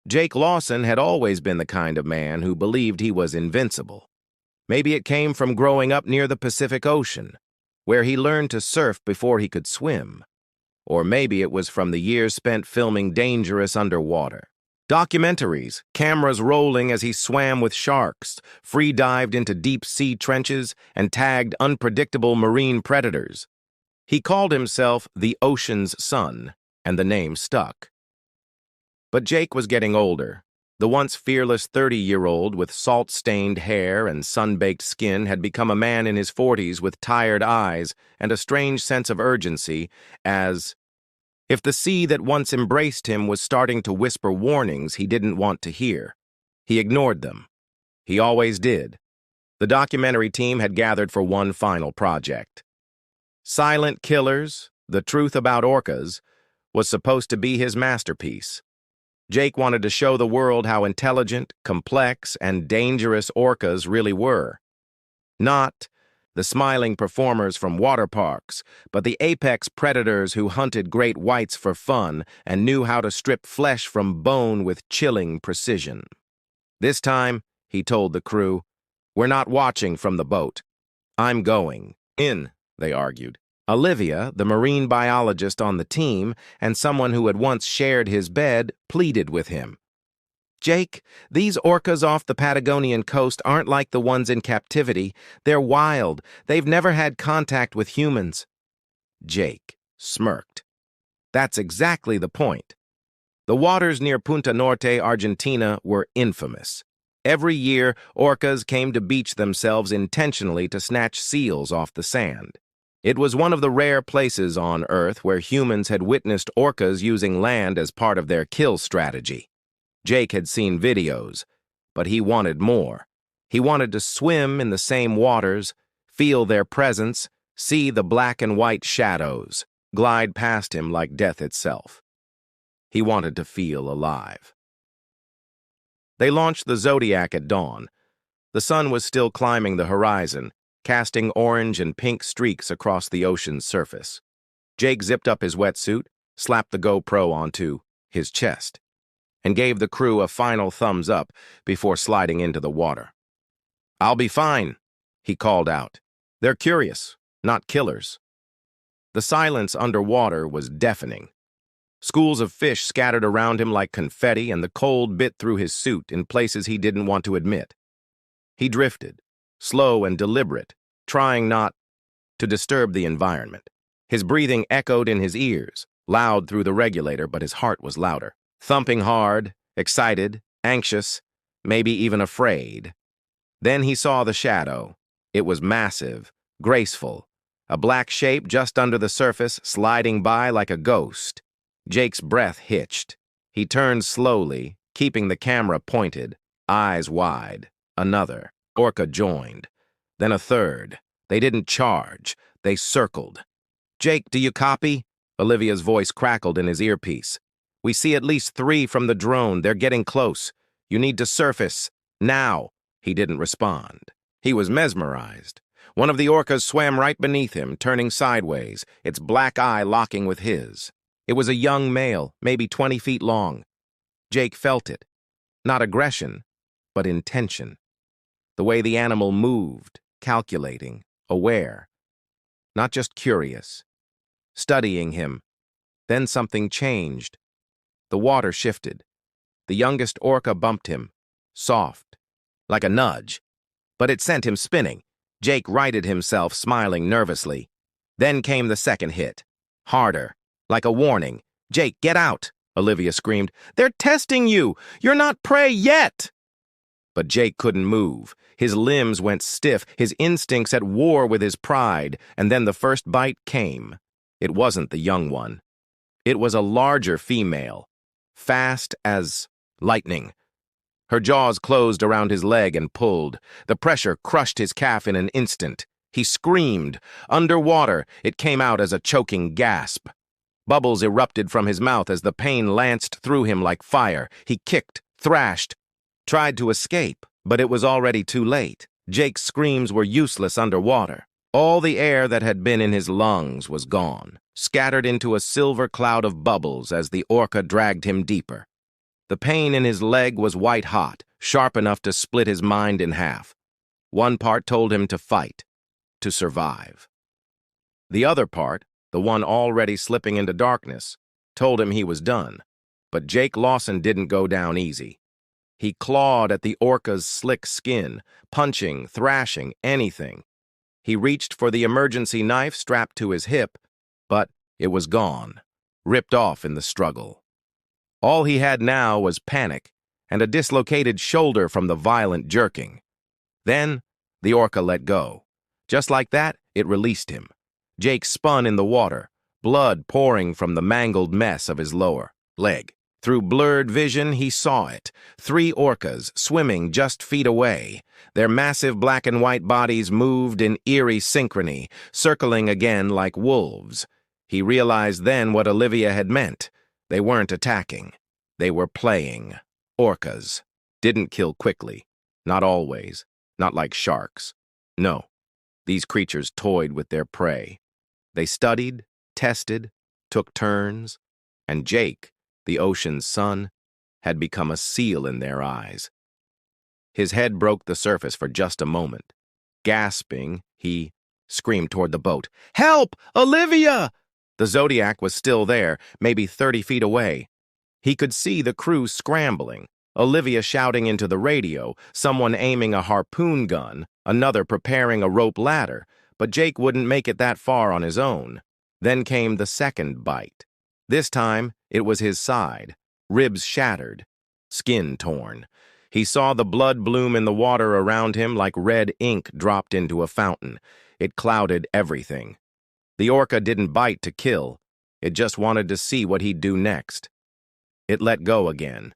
Jake Lawson had always been the kind of man who believed he was invincible. Maybe it came from growing up near the Pacific Ocean, where he learned to surf before he could swim. Or maybe it was from the years spent filming dangerous underwater documentaries, cameras rolling as he swam with sharks, free-dived into deep-sea trenches, and tagged unpredictable marine predators. He called himself the ocean's son, and the name stuck. But Jake was getting older. The once fearless 30-year-old with salt-stained hair and sun-baked skin had become a man in his 40s with tired eyes and a strange sense of urgency as if the sea that once embraced him was starting to whisper warnings he didn't want to hear. He ignored them. He always did. The documentary team had gathered for one final project. Silent Killers, The Truth About Orcas, was supposed to be his masterpiece. Jake wanted to show the world how intelligent, complex, and dangerous orcas really were. Not the smiling performers from water parks, but the apex predators who hunted great whites for fun and knew how to strip flesh from bone with chilling precision. This time, he told the crew, "We're not watching from the boat. I'm going in," they argued. Olivia, the marine biologist on the team, and someone who had once shared his bed, pleaded with him. "Jake, these orcas off the Patagonian coast aren't like the ones in captivity. They're wild. They've never had contact with humans." Jake smirked. That's exactly the point. The waters near Punta Norte, Argentina, were infamous. Every year, orcas came to beach themselves intentionally to snatch seals off the sand. It was one of the rare places on Earth where humans had witnessed orcas using land as part of their kill strategy. Jake had seen videos, but he wanted more. He wanted to swim in the same waters, feel their presence, see the black and white shadows, glide past him like death itself. He wanted to feel alive. They launched the Zodiac at dawn. The sun was still climbing the horizon, casting orange and pink streaks across the ocean's surface. Jake zipped up his wetsuit, slapped the GoPro onto his chest, and gave the crew a final thumbs up before sliding into the water. "I'll be fine," he called out. "They're curious, not killers." The silence underwater was deafening. Schools of fish scattered around him like confetti, and the cold bit through his suit in places he didn't want to admit. He drifted, slow and deliberate, trying not to disturb the environment. His breathing echoed in his ears, loud through the regulator, but his heart was louder. Thumping hard, excited, anxious, maybe even afraid. Then he saw the shadow. It was massive, graceful, a black shape just under the surface, sliding by like a ghost. Jake's breath hitched. He turned slowly, keeping the camera pointed, eyes wide. Another orca joined. Then a third. They didn't charge. They circled. "Jake, do you copy?" Olivia's voice crackled in his earpiece. "We see at least 3 from the drone. They're getting close. You need to surface. Now." He didn't respond. He was mesmerized. One of the orcas swam right beneath him, turning sideways, its black eye locking with his. It was a young male, maybe 20 feet long. Jake felt it. Not aggression, but intention. The way the animal moved, calculating, aware. Not just curious. Studying him. Then something changed. The water shifted. The youngest orca bumped him, soft, like a nudge. But it sent him spinning. Jake righted himself, smiling nervously. Then came the second hit. Harder, like a warning. "Jake, get out!" Olivia screamed. "They're testing you! You're not prey yet!" But Jake couldn't move. His limbs went stiff, his instincts at war with his pride, and then the first bite came. It wasn't the young one. It was a larger female. Fast as lightning. Her jaws closed around his leg and pulled. The pressure crushed his calf in an instant. He screamed. Underwater, it came out as a choking gasp. Bubbles erupted from his mouth as the pain lanced through him like fire. He kicked, thrashed, tried to escape, but it was already too late. Jake's screams were useless underwater. All the air that had been in his lungs was gone, scattered into a silver cloud of bubbles as the orca dragged him deeper. The pain in his leg was white hot, sharp enough to split his mind in half. One part told him to fight, to survive. The other part, the one already slipping into darkness, told him he was done. But Jake Lawson didn't go down easy. He clawed at the orca's slick skin, punching, thrashing, anything. He reached for the emergency knife strapped to his hip, but it was gone, ripped off in the struggle. All he had now was panic and a dislocated shoulder from the violent jerking. Then, the orca let go. Just like that, it released him. Jake spun in the water, blood pouring from the mangled mess of his lower leg. Through blurred vision, he saw it. 3 orcas swimming just feet away. Their massive black and white bodies moved in eerie synchrony, circling again like wolves. He realized then what Olivia had meant. They weren't attacking. They were playing. Orcas didn't kill quickly. Not always. Not like sharks. No. These creatures toyed with their prey. They studied, tested, took turns, and Jake, the ocean's son, had become a seal in their eyes. His head broke the surface for just a moment. Gasping, he screamed toward the boat. "Help! Olivia!" The Zodiac was still there, maybe 30 feet away. He could see the crew scrambling, Olivia shouting into the radio, someone aiming a harpoon gun, another preparing a rope ladder, but Jake wouldn't make it that far on his own. Then came the second bite. This time, it was his side, ribs shattered, skin torn. He saw the blood bloom in the water around him like red ink dropped into a fountain. It clouded everything. The orca didn't bite to kill. It just wanted to see what he'd do next. It let go again.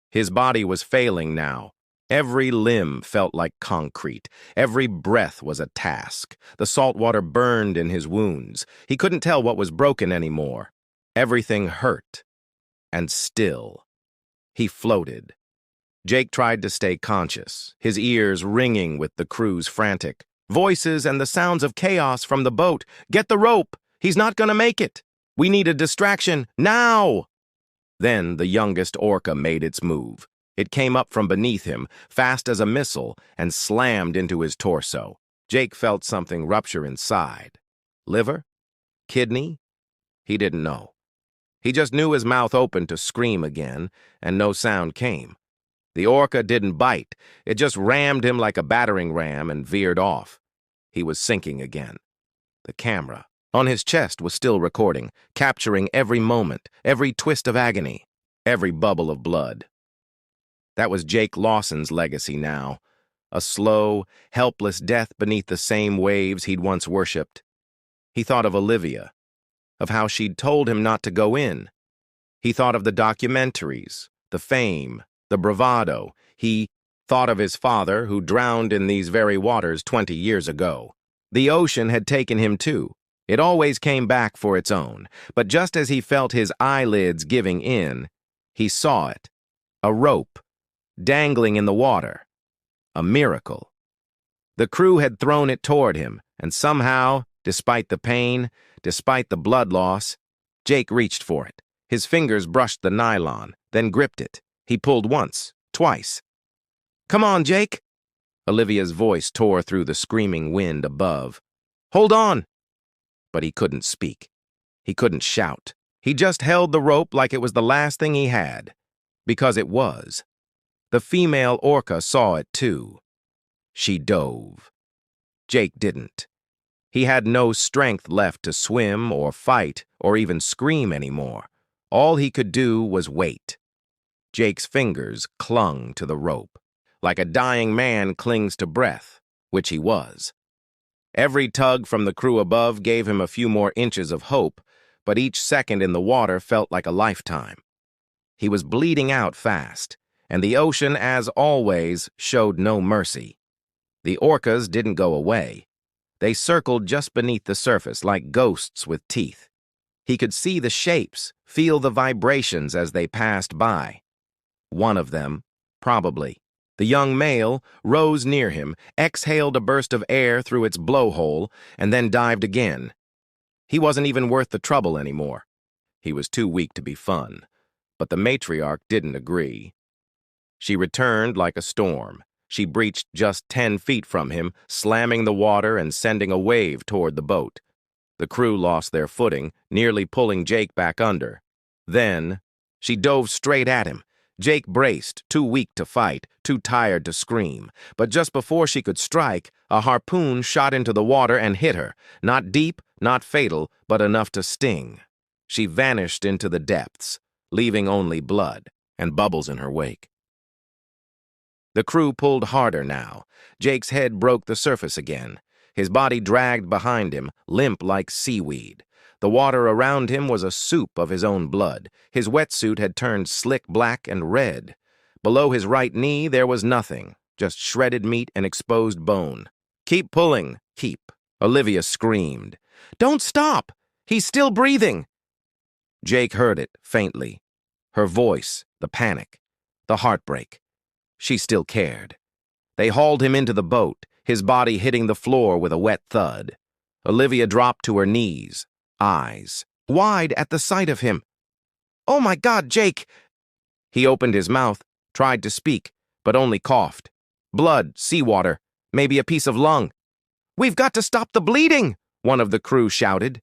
His body was failing now. Every limb felt like concrete. Every breath was a task. The salt water burned in his wounds. He couldn't tell what was broken anymore. Everything hurt. And still, he floated. Jake tried to stay conscious, his ears ringing with the crew's frantic voices and the sounds of chaos from the boat. "Get the rope! He's not gonna make it! We need a distraction, now!" Then the youngest orca made its move. It came up from beneath him, fast as a missile, and slammed into his torso. Jake felt something rupture inside. Liver? Kidney? He didn't know. He just knew his mouth opened to scream again, and no sound came. The orca didn't bite. It just rammed him like a battering ram and veered off. He was sinking again. The camera on his chest was still recording, capturing every moment, every twist of agony, every bubble of blood. That was Jake Lawson's legacy now. A slow, helpless death beneath the same waves he'd once worshipped. He thought of Olivia, of how she'd told him not to go in. He thought of the documentaries, the fame, the bravado. He thought of his father, who drowned in these very waters 20 years ago. The ocean had taken him too. It always came back for its own. But just as he felt his eyelids giving in, he saw it. A rope, dangling in the water. A miracle. The crew had thrown it toward him, and somehow, despite the pain, despite the blood loss, Jake reached for it. His fingers brushed the nylon, then gripped it. He pulled once, twice. "Come on, Jake!" Olivia's voice tore through the screaming wind above. "Hold on!" But he couldn't speak. He couldn't shout. He just held the rope like it was the last thing he had. Because it was. The female orca saw it too. She dove. Jake didn't. He had no strength left to swim or fight or even scream anymore. All he could do was wait. Jake's fingers clung to the rope, like a dying man clings to breath, which he was. Every tug from the crew above gave him a few more inches of hope, but each second in the water felt like a lifetime. He was bleeding out fast, and the ocean, as always, showed no mercy. The orcas didn't go away. They circled just beneath the surface like ghosts with teeth. He could see the shapes, feel the vibrations as they passed by. One of them, probably, the young male, rose near him, exhaled a burst of air through its blowhole, and then dived again. He wasn't even worth the trouble anymore. He was too weak to be fun. But the matriarch didn't agree. She returned like a storm. She breached just 10 feet from him, slamming the water and sending a wave toward the boat. The crew lost their footing, nearly pulling Jake back under. Then, she dove straight at him. Jake braced, too weak to fight, too tired to scream. But just before she could strike, a harpoon shot into the water and hit her. Not deep, not fatal, but enough to sting. She vanished into the depths, leaving only blood and bubbles in her wake. The crew pulled harder now. Jake's head broke the surface again. His body dragged behind him, limp like seaweed. The water around him was a soup of his own blood. His wetsuit had turned slick black and red. Below his right knee there was nothing, just shredded meat and exposed bone. "Keep pulling, keep," Olivia screamed. "Don't stop! He's still breathing!" Jake heard it, faintly. Her voice, the panic, the heartbreak. She still cared. They hauled him into the boat, his body hitting the floor with a wet thud. Olivia dropped to her knees, eyes wide at the sight of him. "Oh my God, Jake!" He opened his mouth, tried to speak, but only coughed. "Blood, seawater, maybe a piece of lung." "We've got to stop the bleeding!" one of the crew shouted.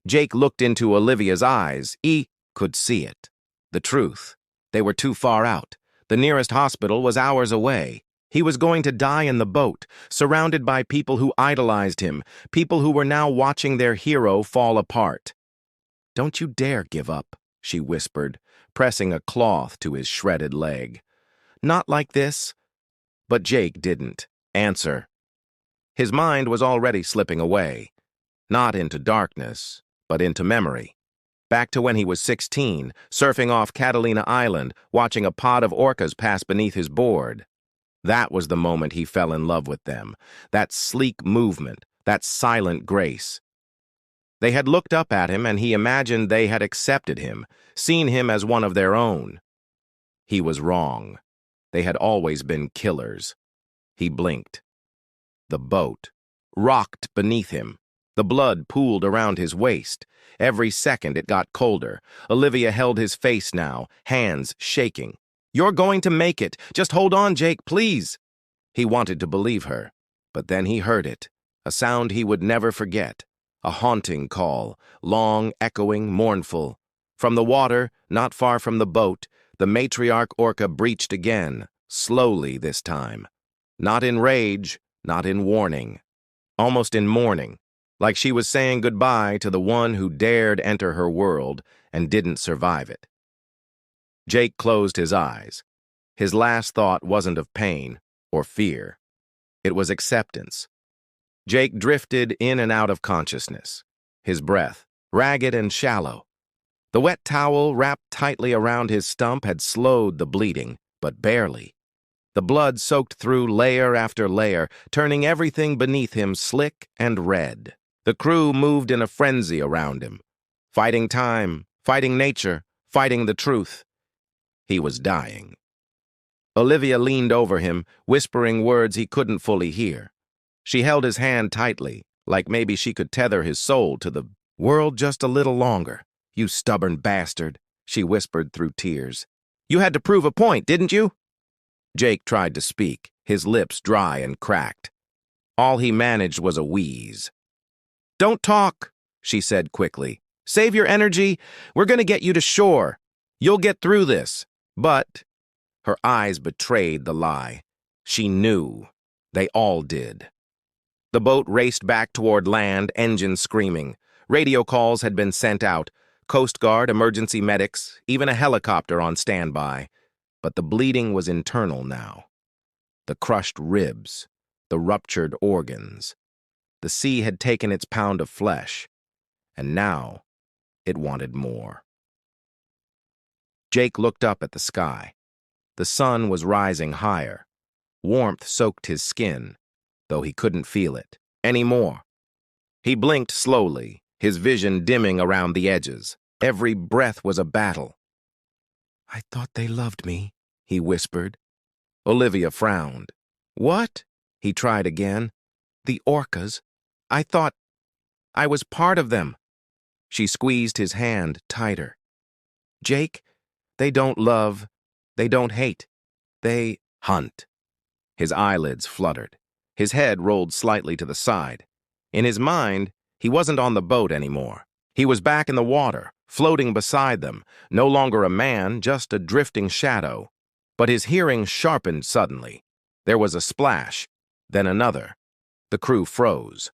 Jake looked into Olivia's eyes. He could see it. The truth. They were too far out. The nearest hospital was hours away. He was going to die in the boat, surrounded by people who idolized him, people who were now watching their hero fall apart. "Don't you dare give up," she whispered, pressing a cloth to his shredded leg. "Not like this." But Jake didn't answer. His mind was already slipping away, not into darkness, but into memory. Back to when he was 16, surfing off Catalina Island, watching a pod of orcas pass beneath his board. That was the moment he fell in love with them, that sleek movement, that silent grace. They had looked up at him and he imagined they had accepted him, seen him as one of their own. He was wrong. They had always been killers. He blinked. The boat rocked beneath him. The blood pooled around his waist. Every second it got colder. Olivia held his face now, hands shaking. "You're going to make it. Just hold on, Jake, please." He wanted to believe her, but then he heard it, a sound he would never forget, a haunting call, long, echoing, mournful. From the water, not far from the boat, the matriarch orca breached again, slowly this time. Not in rage, not in warning, almost in mourning. Like she was saying goodbye to the one who dared enter her world and didn't survive it. Jake closed his eyes. His last thought wasn't of pain or fear. It was acceptance. Jake drifted in and out of consciousness, his breath ragged and shallow. The wet towel wrapped tightly around his stump had slowed the bleeding, but barely. The blood soaked through layer after layer, turning everything beneath him slick and red. The crew moved in a frenzy around him, fighting time, fighting nature, fighting the truth. He was dying. Olivia leaned over him, whispering words he couldn't fully hear. She held his hand tightly, like maybe she could tether his soul to the world just a little longer. "You stubborn bastard," she whispered through tears. "You had to prove a point, didn't you?" Jake tried to speak, his lips dry and cracked. All he managed was a wheeze. "Don't talk," she said quickly. "Save your energy. We're going to get you to shore. You'll get through this." But her eyes betrayed the lie. She knew. They all did. The boat raced back toward land, engines screaming. Radio calls had been sent out. Coast Guard, emergency medics, even a helicopter on standby. But the bleeding was internal now. The crushed ribs, the ruptured organs. The sea had taken its pound of flesh, and now it wanted more. Jake looked up at the sky. The sun was rising higher. Warmth soaked his skin, though he couldn't feel it anymore. He blinked slowly, his vision dimming around the edges. Every breath was a battle. "I thought they loved me," he whispered. Olivia frowned. "What?" He tried again. "The orcas. I thought I was part of them." She squeezed his hand tighter. "Jake, They don't love. They don't hate. They hunt. His eyelids fluttered. His head rolled slightly to the side. In his mind, he wasn't on the boat anymore. He was back in the water, floating beside them, no longer a man, just a drifting shadow. But his hearing sharpened suddenly. There was a splash, then another. The crew froze.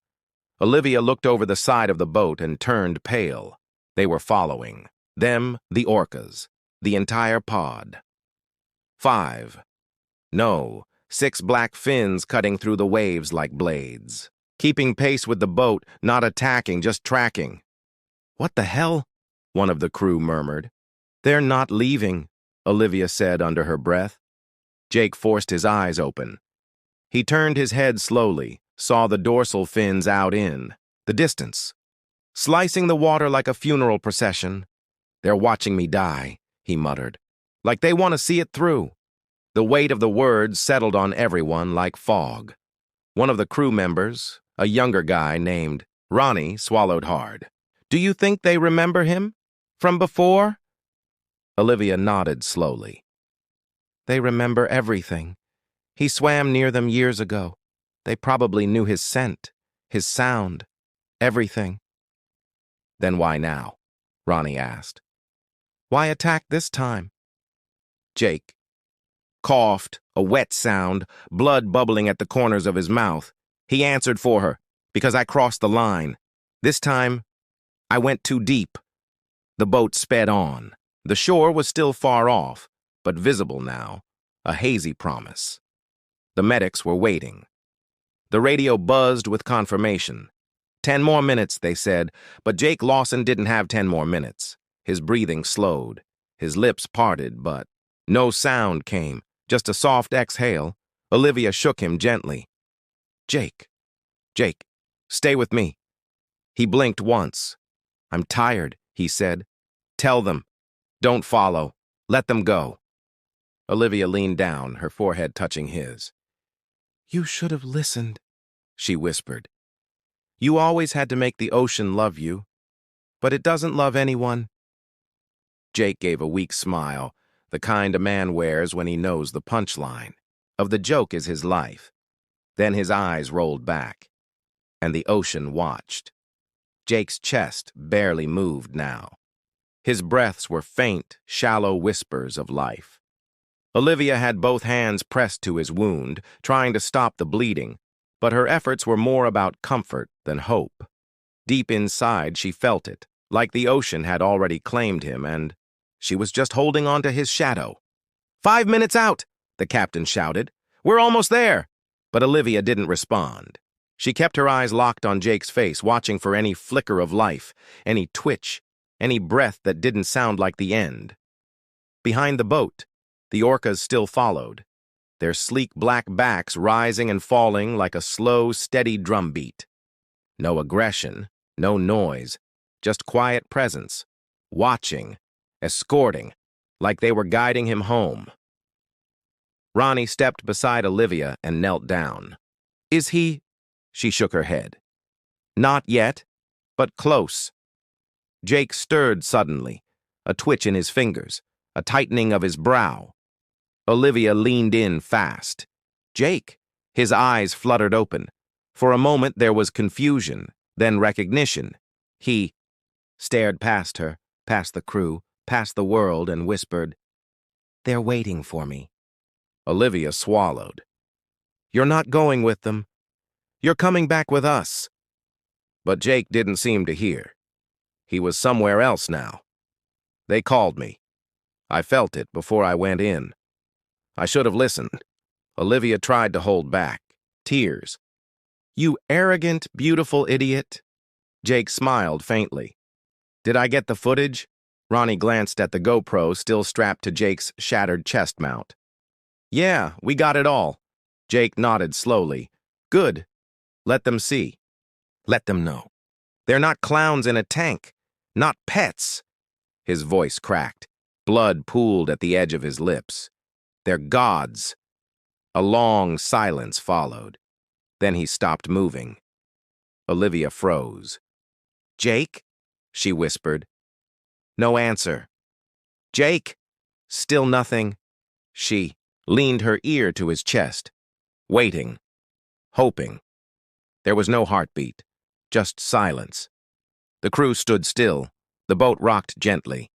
Olivia looked over the side of the boat and turned pale. They were following. Them, the orcas. The entire pod. 5. No, 6 black fins cutting through the waves like blades. Keeping pace with the boat, not attacking, just tracking. "What the hell?" one of the crew murmured. "They're not leaving," Olivia said under her breath. Jake forced his eyes open. He turned his head slowly, saw the dorsal fins out in the distance, slicing the water like a funeral procession. "They're watching me die," he muttered, "like they want to see it through." The weight of the words settled on everyone like fog. One of the crew members, a younger guy named Ronnie, swallowed hard. "Do you think they remember him? From before?" Olivia nodded slowly. "They remember everything. He swam near them years ago. They probably knew his scent, his sound, everything." "Then why now?" Ronnie asked. "Why attack this time?" Jake coughed, a wet sound, blood bubbling at the corners of his mouth. He answered for her, "Because I crossed the line. This time, I went too deep." The boat sped on. The shore was still far off, but visible now, a hazy promise. The medics were waiting. The radio buzzed with confirmation. 10 more minutes, they said, but Jake Lawson didn't have 10 more minutes. His breathing slowed. His lips parted, but no sound came, just a soft exhale. Olivia shook him gently. Jake, stay with me." He blinked once. "I'm tired," he said. "Tell them. Don't follow. Let them go." Olivia leaned down, her forehead touching his. "You should have listened," she whispered. "You always had to make the ocean love you, but it doesn't love anyone." Jake gave a weak smile, the kind a man wears when he knows the punchline. Of the joke is his life. Then his eyes rolled back, and the ocean watched. Jake's chest barely moved now. His breaths were faint, shallow whispers of life. Olivia had both hands pressed to his wound, trying to stop the bleeding, but her efforts were more about comfort than hope. Deep inside, she felt it, like the ocean had already claimed him, and she was just holding on to his shadow. 5 minutes out, the captain shouted. "We're almost there." But Olivia didn't respond. She kept her eyes locked on Jake's face, watching for any flicker of life, any twitch, any breath that didn't sound like the end. Behind the boat, the orcas still followed, their sleek black backs rising and falling like a slow, steady drumbeat. No aggression, no noise, just quiet presence, watching, escorting, like they were guiding him home. Ronnie stepped beside Olivia and knelt down. "Is he?" She shook her head. "Not yet, but close." Jake stirred suddenly, a twitch in his fingers, a tightening of his brow. Olivia leaned in fast. "Jake!" His eyes fluttered open. For a moment there was confusion, then recognition. He stared past her, past the crew, past the world, and whispered, "They're waiting for me." Olivia swallowed. "You're not going with them. You're coming back with us." But Jake didn't seem to hear. He was somewhere else now. "They called me. I felt it before I went in. I should have listened." Olivia tried to hold back. Tears. "You arrogant, beautiful idiot." Jake smiled faintly. "Did I get the footage?" Ronnie glanced at the GoPro still strapped to Jake's shattered chest mount. "Yeah, we got it all." Jake nodded slowly. "Good. Let them see. Let them know. They're not clowns in a tank. Not pets." His voice cracked. Blood pooled at the edge of his lips. "They're gods." A long silence followed. Then he stopped moving. Olivia froze. "Jake?" she whispered. No answer. "Jake?" Still nothing. She leaned her ear to his chest, waiting, hoping. There was no heartbeat, just silence. The crew stood still. The boat rocked gently.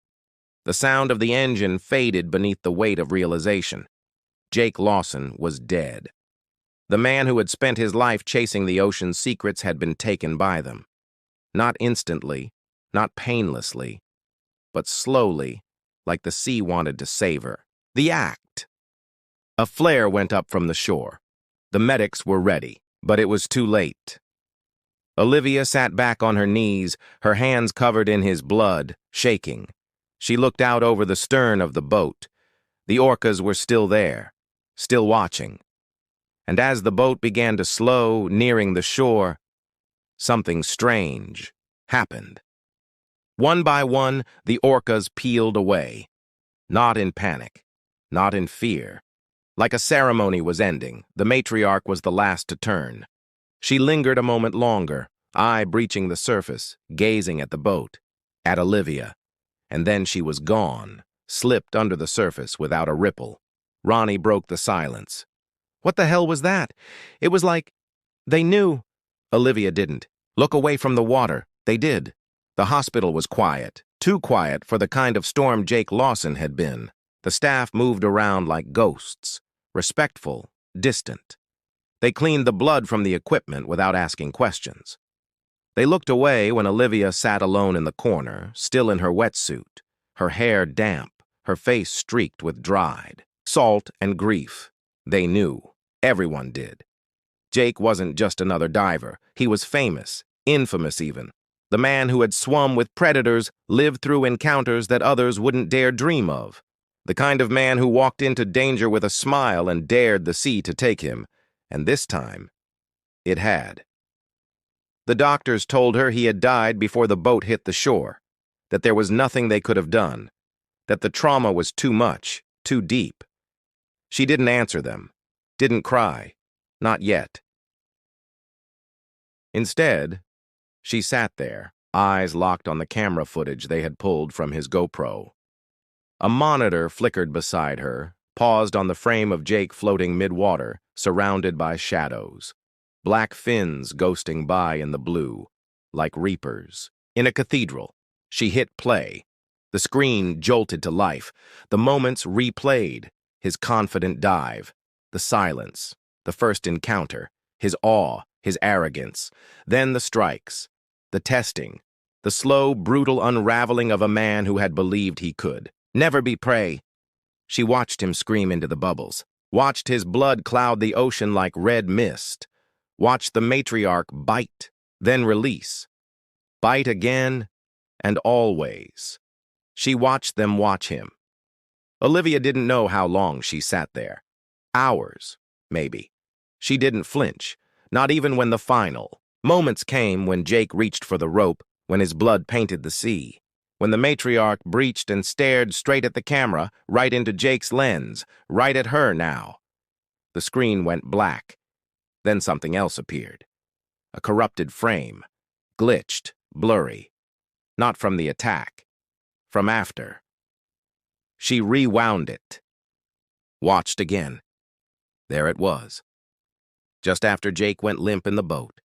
The sound of the engine faded beneath the weight of realization. Jake Lawson was dead. The man who had spent his life chasing the ocean's secrets had been taken by them. Not instantly, not painlessly, but slowly, like the sea wanted to savor. The act. A flare went up from the shore. The medics were ready, but it was too late. Olivia sat back on her knees, her hands covered in his blood, shaking. She looked out over the stern of the boat. The orcas were still there, still watching. And as the boat began to slow, nearing the shore, something strange happened. One by one, the orcas peeled away. Not in panic, not in fear. Like a ceremony was ending, the matriarch was the last to turn. She lingered a moment longer, eye breaching the surface, gazing at the boat, at Olivia. And then she was gone, slipped under the surface without a ripple. Ronnie broke the silence. What the hell was that? It was like they knew. Olivia didn't. Look away from the water. They did. The hospital was quiet, too quiet for the kind of storm Jake Lawson had been. The staff moved around like ghosts, respectful, distant. They cleaned the blood from the equipment without asking questions. They looked away when Olivia sat alone in the corner, still in her wetsuit, her hair damp, her face streaked with dried salt and grief. They knew. Everyone did. Jake wasn't just another diver. He was famous, infamous even. The man who had swum with predators, lived through encounters that others wouldn't dare dream of. The kind of man who walked into danger with a smile and dared the sea to take him. And this time, it had. The doctors told her he had died before the boat hit the shore, that there was nothing they could have done, that the trauma was too much, too deep. She didn't answer them, didn't cry, not yet. Instead, she sat there, eyes locked on the camera footage they had pulled from his GoPro. A monitor flickered beside her, paused on the frame of Jake floating mid-water, surrounded by shadows. Black fins ghosting by in the blue, like reapers. In a cathedral, she hit play. The screen jolted to life. The moments replayed. His confident dive. The silence. The first encounter. His awe. His arrogance. Then the strikes. The testing. The slow, brutal unraveling of a man who had believed he could never be prey. She watched him scream into the bubbles. Watched his blood cloud the ocean like red mist. Watched the matriarch bite, then release. Bite again, and always. She watched them watch him. Olivia didn't know how long she sat there. Hours, maybe. She didn't flinch, not even when the final. Moments came when Jake reached for the rope, when his blood painted the sea. When the matriarch breached and stared straight at the camera, right into Jake's lens, right at her now. The screen went black. Then something else appeared. A corrupted frame, glitched, blurry. Not from the attack, from after. She rewound it. Watched again. There it was. Just after Jake went limp in the boat.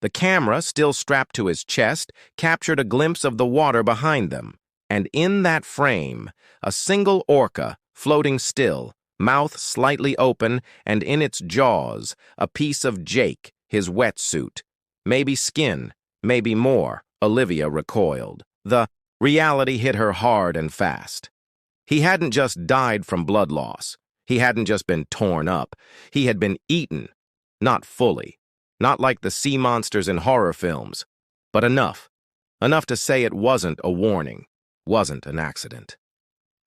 The camera, still strapped to his chest, captured a glimpse of the water behind them. And in that frame, a single orca, floating still, mouth slightly open, and in its jaws, a piece of Jake, his wetsuit. Maybe skin, maybe more. Olivia recoiled. The reality hit her hard and fast. He hadn't just died from blood loss. He hadn't just been torn up. He had been eaten. Not fully. Not like the sea monsters in horror films. But enough. Enough to say it wasn't a warning. Wasn't an accident.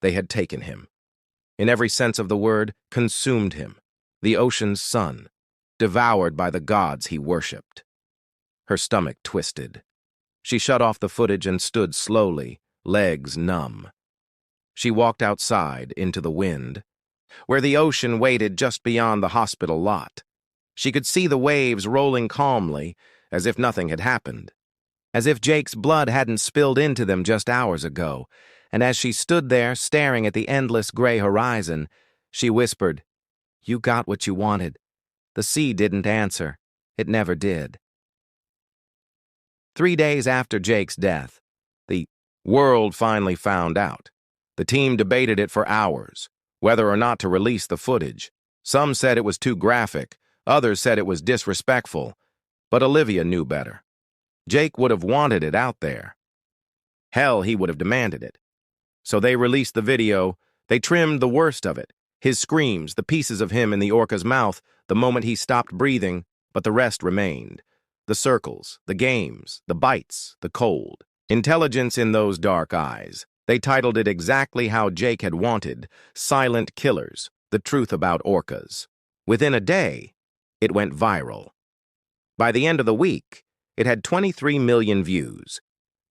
They had taken him. In every sense of the word, consumed him. The ocean's sun. Devoured by the gods he worshipped. Her stomach twisted. She shut off the footage and stood slowly, legs numb. She walked outside into the wind, where the ocean waited just beyond the hospital lot. She could see the waves rolling calmly, as if nothing had happened, as if Jake's blood hadn't spilled into them just hours ago, and as she stood there staring at the endless gray horizon, she whispered, "You got what you wanted." The sea didn't answer. It never did. 3 days after Jake's death, the world finally found out. The team debated it for hours, whether or not to release the footage. Some said it was too graphic, others said it was disrespectful, but Olivia knew better. Jake would have wanted it out there. Hell, he would have demanded it. So they released the video. They trimmed the worst of it, his screams, the pieces of him in the orca's mouth the moment he stopped breathing, but the rest remained. The circles, the games, the bites, the cold. Intelligence in those dark eyes. They titled it exactly how Jake had wanted, Silent Killers, the truth about orcas. Within a day, it went viral. By the end of the week, it had 23 million views.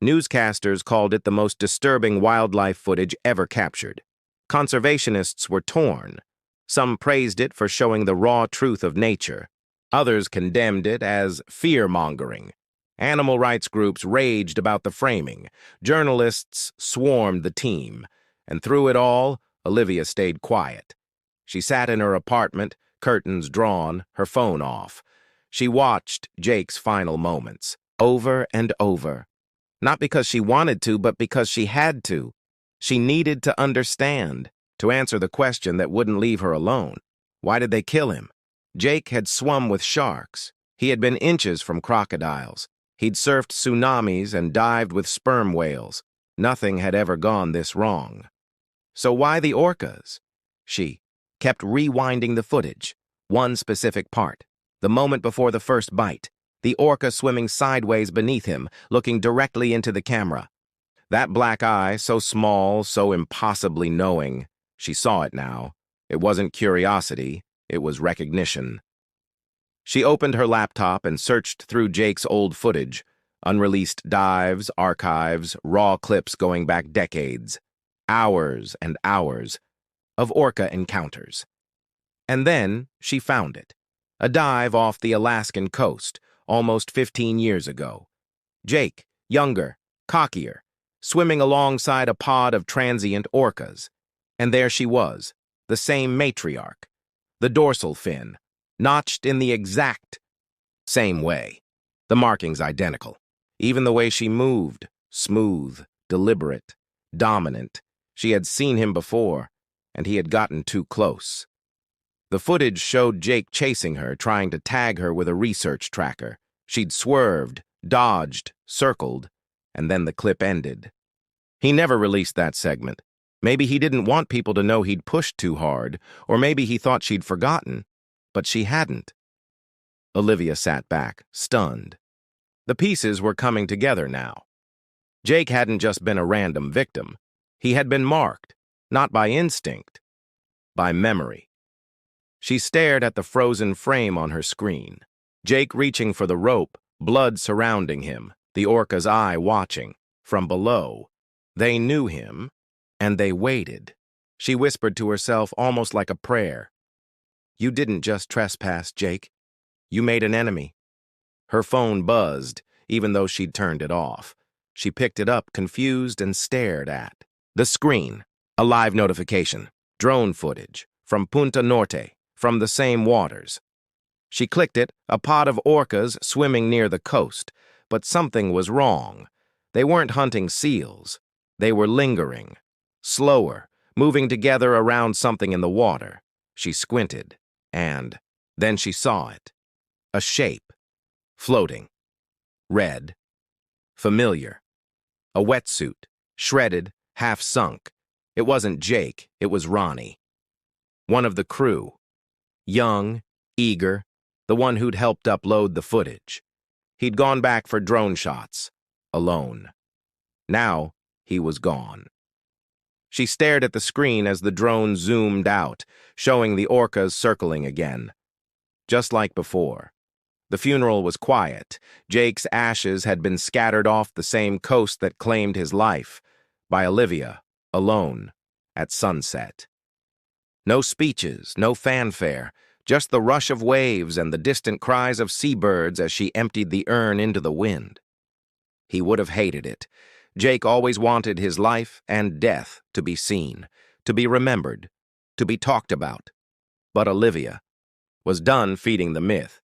Newscasters called it the most disturbing wildlife footage ever captured. Conservationists were torn. Some praised it for showing the raw truth of nature. Others condemned it as fear-mongering. Animal rights groups raged about the framing. Journalists swarmed the team. And through it all, Olivia stayed quiet. She sat in her apartment, curtains drawn, her phone off. She watched Jake's final moments, over and over. Not because she wanted to, but because she had to. She needed to understand, to answer the question that wouldn't leave her alone. Why did they kill him? Jake had swum with sharks. He had been inches from crocodiles. He'd surfed tsunamis and dived with sperm whales. Nothing had ever gone this wrong. So why the orcas? She kept rewinding the footage, one specific part, the moment before the first bite, the orca swimming sideways beneath him, looking directly into the camera. That black eye, so small, so impossibly knowing. She saw it now. It wasn't curiosity, it was recognition. She opened her laptop and searched through Jake's old footage, unreleased dives, archives, raw clips going back decades. Hours and hours of orca encounters. And then she found it. A dive off the Alaskan coast, almost 15 years ago. Jake, younger, cockier, swimming alongside a pod of transient orcas. And there she was, the same matriarch, the dorsal fin, notched in the exact same way. The markings identical. Even the way she moved, smooth, deliberate, dominant. She had seen him before, and he had gotten too close. The footage showed Jake chasing her, trying to tag her with a research tracker. She'd swerved, dodged, circled, and then the clip ended. He never released that segment. Maybe he didn't want people to know he'd pushed too hard, or maybe he thought she'd forgotten. But she hadn't. Olivia sat back, stunned. The pieces were coming together now. Jake hadn't just been a random victim. He had been marked, not by instinct, by memory. She stared at the frozen frame on her screen. Jake reaching for the rope, blood surrounding him, the orca's eye watching. From below, they knew him, and they waited. She whispered to herself almost like a prayer. "You didn't just trespass, Jake. You made an enemy." Her phone buzzed, even though she'd turned it off. She picked it up, confused, and stared at the screen. A live notification. Drone footage. From Punta Norte. From the same waters. She clicked it, a pod of orcas swimming near the coast. But something was wrong. They weren't hunting seals. They were lingering. Slower, moving together around something in the water. She squinted, and then she saw it. A shape. Floating. Red. Familiar. A wetsuit. Shredded, half sunk. It wasn't Jake, it was Ronnie. One of the crew. Young, eager, the one who'd helped upload the footage. He'd gone back for drone shots, alone. Now, he was gone. She stared at the screen as the drone zoomed out, showing the orcas circling again. Just like before. The funeral was quiet. Jake's ashes had been scattered off the same coast that claimed his life, by Olivia, alone, at sunset. No speeches, no fanfare, just the rush of waves and the distant cries of seabirds as she emptied the urn into the wind. He would have hated it. Jake always wanted his life and death to be seen, to be remembered, to be talked about. But Olivia was done feeding the myth.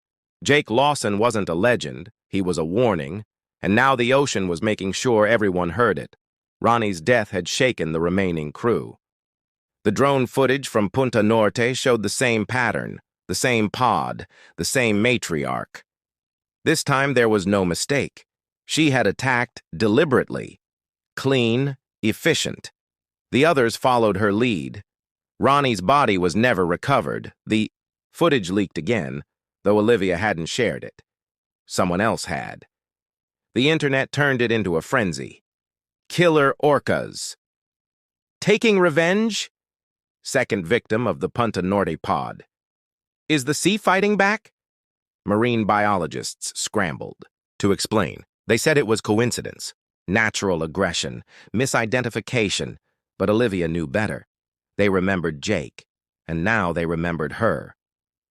Jake Lawson wasn't a legend, he was a warning, and now the ocean was making sure everyone heard it. Ronnie's death had shaken the remaining crew. The drone footage from Punta Norte showed the same pattern, the same pod, the same matriarch. This time there was no mistake. She had attacked deliberately. Clean, efficient. The others followed her lead. Ronnie's body was never recovered. The footage leaked again, though Olivia hadn't shared it. Someone else had. The internet turned it into a frenzy. Killer orcas. Taking revenge? Second victim of the Punta Norte pod. Is the sea fighting back? Marine biologists scrambled to explain. They said it was coincidence, natural aggression, misidentification, but Olivia knew better. They remembered Jake, and now they remembered her.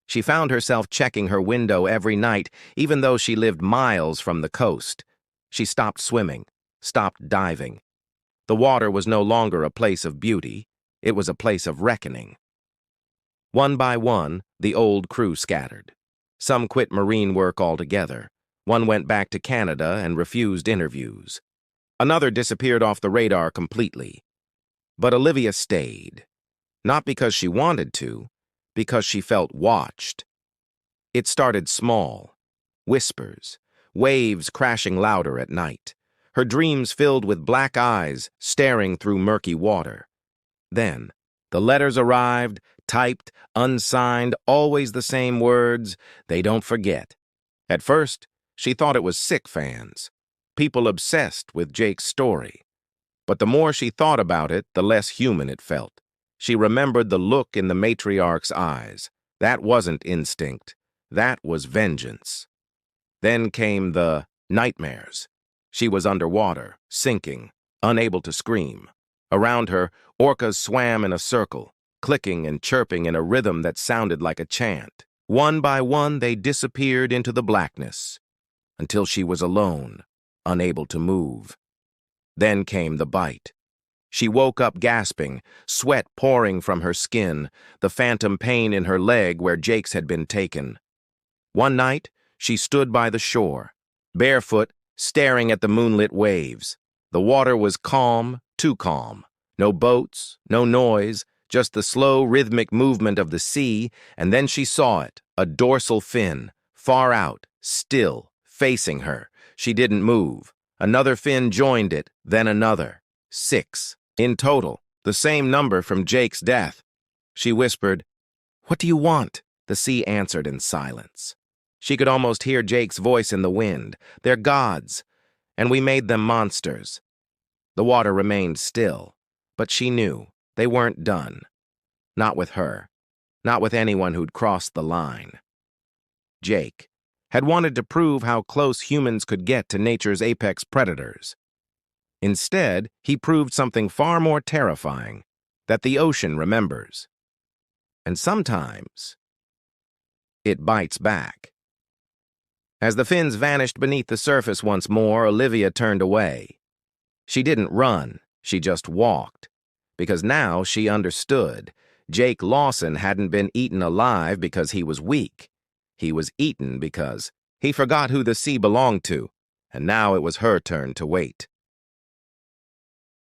She found herself checking her window every night, even though she lived miles from the coast. She stopped swimming, stopped diving. The water was no longer a place of beauty, it was a place of reckoning. One by one, the old crew scattered. Some quit marine work altogether. One went back to Canada and refused interviews. Another disappeared off the radar completely. But Olivia stayed. Not because she wanted to, because she felt watched. It started small. Whispers, waves crashing louder at night. Her dreams filled with black eyes staring through murky water. Then, the letters arrived, typed, unsigned, always the same words, they don't forget. At first, she thought it was sick fans, people obsessed with Jake's story. But the more she thought about it, the less human it felt. She remembered the look in the matriarch's eyes. That wasn't instinct. That was vengeance. Then came the nightmares. She was underwater, sinking, unable to scream. Around her, orcas swam in a circle, clicking and chirping in a rhythm that sounded like a chant. One by one, they disappeared into the blackness, until she was alone, unable to move. Then came the bite. She woke up gasping, sweat pouring from her skin, the phantom pain in her leg where Jake's had been taken. One night, she stood by the shore, barefoot, staring at the moonlit waves. The water was calm, too calm. No boats, no noise, just the slow, rhythmic movement of the sea, and then she saw it, a dorsal fin, far out, still, facing her. She didn't move. Another fin joined it, then another. 6. In total, the same number from Jake's death. She whispered, "What do you want?" The sea answered in silence. She could almost hear Jake's voice in the wind. "They're gods, and we made them monsters." The water remained still, but she knew they weren't done. Not with her. Not with anyone who'd crossed the line. Jake had wanted to prove how close humans could get to nature's apex predators. Instead, he proved something far more terrifying, that the ocean remembers. And sometimes, it bites back. As the fins vanished beneath the surface once more, Olivia turned away. She didn't run, she just walked. Because now she understood. Jake Lawson hadn't been eaten alive because he was weak. He was eaten because he forgot who the sea belonged to, and now it was her turn to wait.